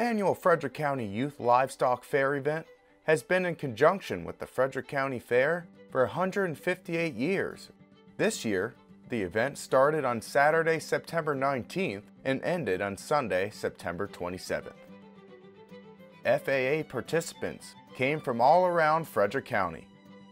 annual Frederick County Youth Livestock Fair event has been in conjunction with the Frederick County Fair for 158 years. This year, the event started on Saturday, September 19th and ended on Sunday, September 27th. FAA participants came from all around Frederick County.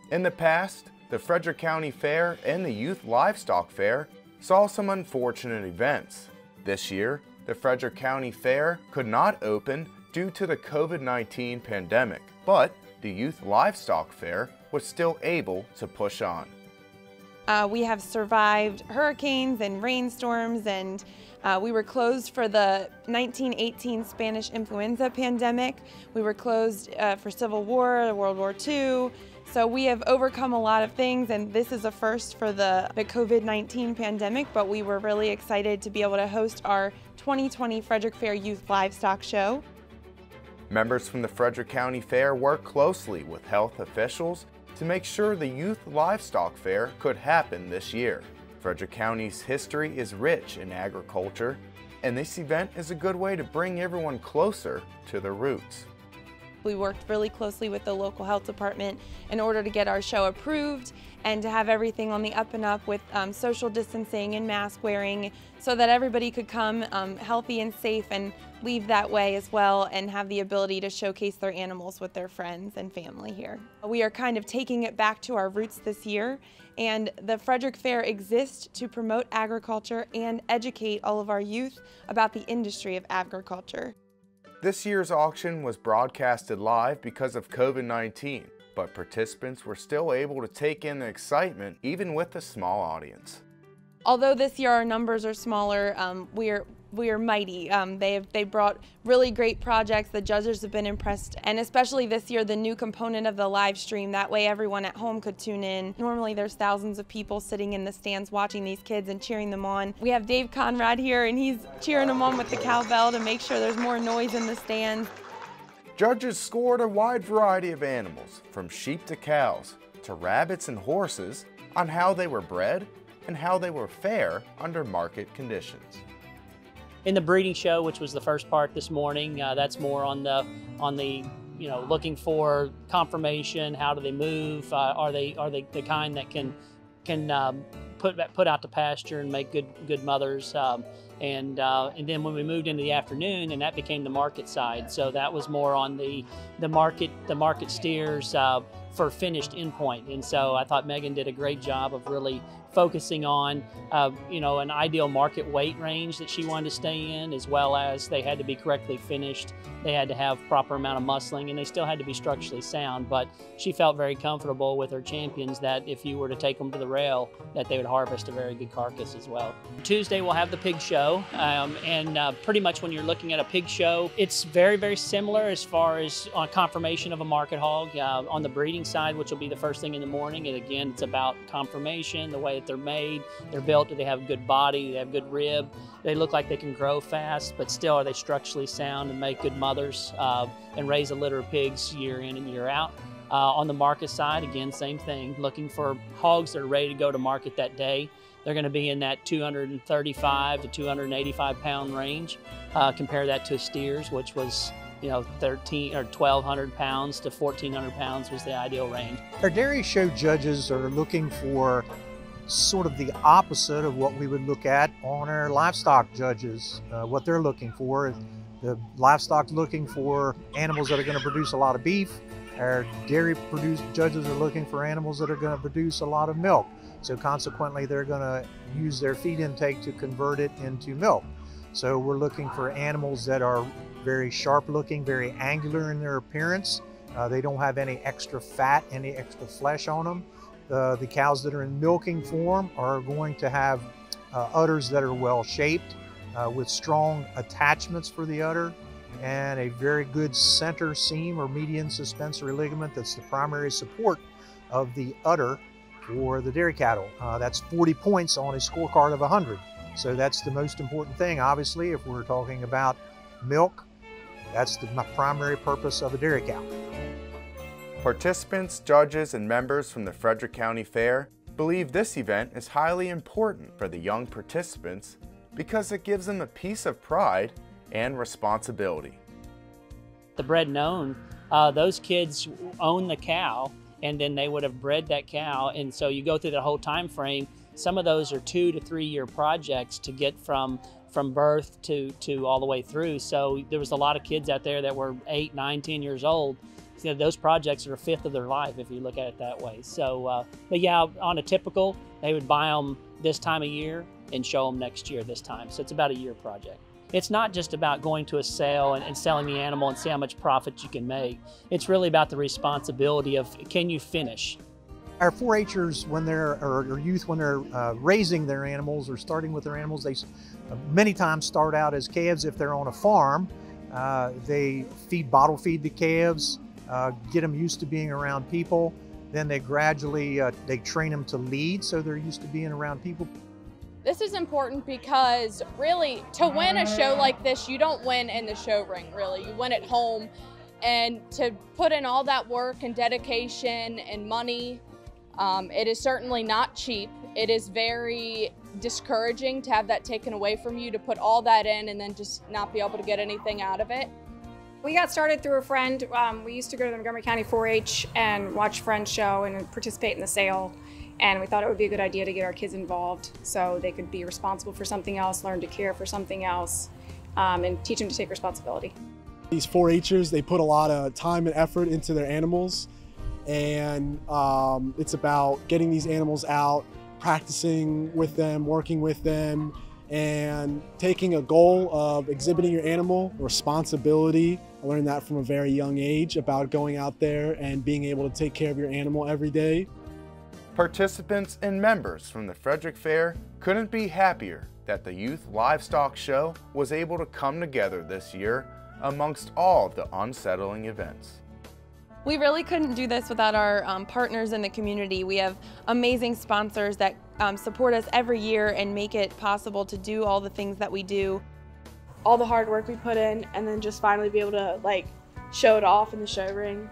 In the past, the Frederick County Fair and the Youth Livestock Fair saw some unfortunate events. This year, the Frederick County Fair could not open due to the COVID-19 pandemic, but the Youth Livestock Fair was still able to push on. We have survived hurricanes and rainstorms, and we were closed for the 1918 Spanish influenza pandemic. We were closed for Civil War, World War II. So we have overcome a lot of things, and this is a first for the COVID-19 pandemic, but we were really excited to be able to host our 2020 Frederick Fair Youth Livestock Show. Members from the Frederick County Fair worked closely with health officials to make sure the Youth Livestock Fair could happen this year. Frederick County's history is rich in agriculture, and this event is a good way to bring everyone closer to their roots. We worked really closely with the local health department in order to get our show approved and to have everything on the up and up with social distancing and mask wearing so that everybody could come healthy and safe and leave that way as well and have the ability to showcase their animals with their friends and family here. We are kind of taking it back to our roots this year, and the Frederick Fair exists to promote agriculture and educate all of our youth about the industry of agriculture. This year's auction was broadcasted live because of COVID-19, but participants were still able to take in the excitement even with a small audience. Although this year our numbers are smaller, we are mighty. They brought really great projects. The judges have been impressed, and especially this year, the new component of the live stream. That way everyone at home could tune in. Normally there's thousands of people sitting in the stands watching these kids and cheering them on. We have Dave Conrad here, and he's cheering them on with the cowbell to make sure there's more noise in the stands. Judges scored a wide variety of animals, from sheep to cows, to rabbits and horses, on how they were bred and how they were fair under market conditions. In the breeding show, which was the first part this morning, that's more on the looking for confirmation. How do they move? Are they the kind that can put out to pasture and make good mothers? And then when we moved into the afternoon, and that became the market side. So that was more on the market steers for finished endpoint. And so I thought Megan did a great job of really focusing on an ideal market weight range that she wanted to stay in, as well as they had to be correctly finished, they had to have proper amount of muscling, and they still had to be structurally sound. But she felt very comfortable with her champions that if you were to take them to the rail, that they would harvest a very good carcass as well. Tuesday we'll have the pig show, and pretty much when you're looking at a pig show, it's very similar as far as confirmation of a market hog. On the breeding side, which will be the first thing in the morning, and again it's about confirmation, the way that they're made, they're built, do they have a good body, do they have good rib, they look like they can grow fast, but still are they structurally sound and make good mothers and raise a litter of pigs year in and year out. On the market side, again, same thing, looking for hogs that are ready to go to market that day. They're going to be in that 235 to 285 pound range. Compare that to steers, which was 1,200 pounds to 1,400 pounds was the ideal range. Our dairy show judges are looking for sort of the opposite of what we would look at on our livestock judges. What they're looking for is the livestock looking for animals that are going to produce a lot of beef. Our dairy judges are looking for animals that are going to produce a lot of milk. So consequently, they're going to use their feed intake to convert it into milk. So we're looking for animals that are very sharp looking, very angular in their appearance. They don't have any extra fat, any extra flesh on them. The cows that are in milking form are going to have udders that are well shaped with strong attachments for the udder and a very good center seam or median suspensory ligament that's the primary support of the udder for the dairy cattle. That's 40 points on a scorecard of 100. So that's the most important thing. Obviously, if we're talking about milk, that's the primary purpose of a dairy cow. Participants, judges, and members from the Frederick County Fair believe this event is highly important for the young participants because it gives them a piece of pride and responsibility. the bred and own, those kids own the cow, and then they would have bred that cow. And so you go through the whole time frame. Some of those are 2 to 3 year projects to get from birth to all the way through. So there was a lot of kids out there that were 8, 9, 10 years old. You know, those projects are a fifth of their life if you look at it that way. So, but yeah, on a typical, they would buy them this time of year and show them next year this time. So it's about a year project. It's not just about going to a sale and selling the animal and see how much profit you can make. It's really about the responsibility of, can you finish? Our 4-Hers, when they're, or youth, when they're raising their animals or starting with their animals, they many times start out as calves if they're on a farm. They bottle feed the calves, get them used to being around people. Then they gradually, they train them to lead, so they're used to being around people. This is important because really, to win a show like this, you don't win in the show ring, really. You win at home. And to put in all that work and dedication and money, it is certainly not cheap. It is very discouraging to have that taken away from you, to put all that in and then just not be able to get anything out of it. We got started through a friend. We used to go to the Montgomery County 4-H and watch friends show and participate in the sale. And we thought it would be a good idea to get our kids involved so they could be responsible for something else, learn to care for something else, and teach them to take responsibility. These 4-Hers, they put a lot of time and effort into their animals, and it's about getting these animals out, practicing with them, working with them, and taking a goal of exhibiting your animal, responsibility. I learned that from a very young age about going out there and being able to take care of your animal every day. Participants and members from the Frederick Fair couldn't be happier that the Youth Livestock Show was able to come together this year amongst all of the unsettling events. We really couldn't do this without our partners in the community. We have amazing sponsors that support us every year and make it possible to do all the things that we do. All the hard work we put in, and then just finally be able to show it off in the show ring,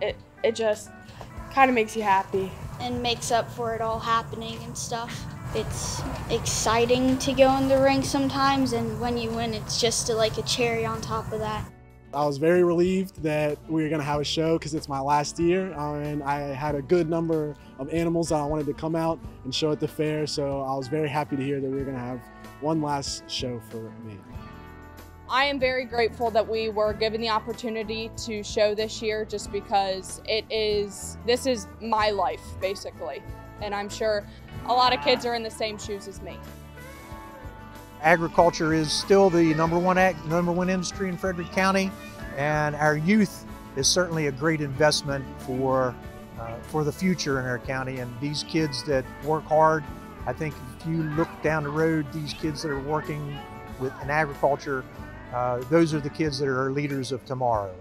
it just kind of makes you happy. And makes up for it all happening and stuff. It's exciting to go in the ring sometimes, and when you win, it's just like a cherry on top of that. I was very relieved that we were going to have a show because it's my last year, and I had a good number of animals that I wanted to come out and show at the fair, so I was very happy to hear that we were going to have one last show for me. I am very grateful that we were given the opportunity to show this year, just because this is my life, basically. And I'm sure a lot of kids are in the same shoes as me. Agriculture is still the number one industry in Frederick County, and our youth is certainly a great investment for the future in our county. And these kids that work hard, I think if you look down the road, these kids that are working in agriculture, those are the kids that are our leaders of tomorrow.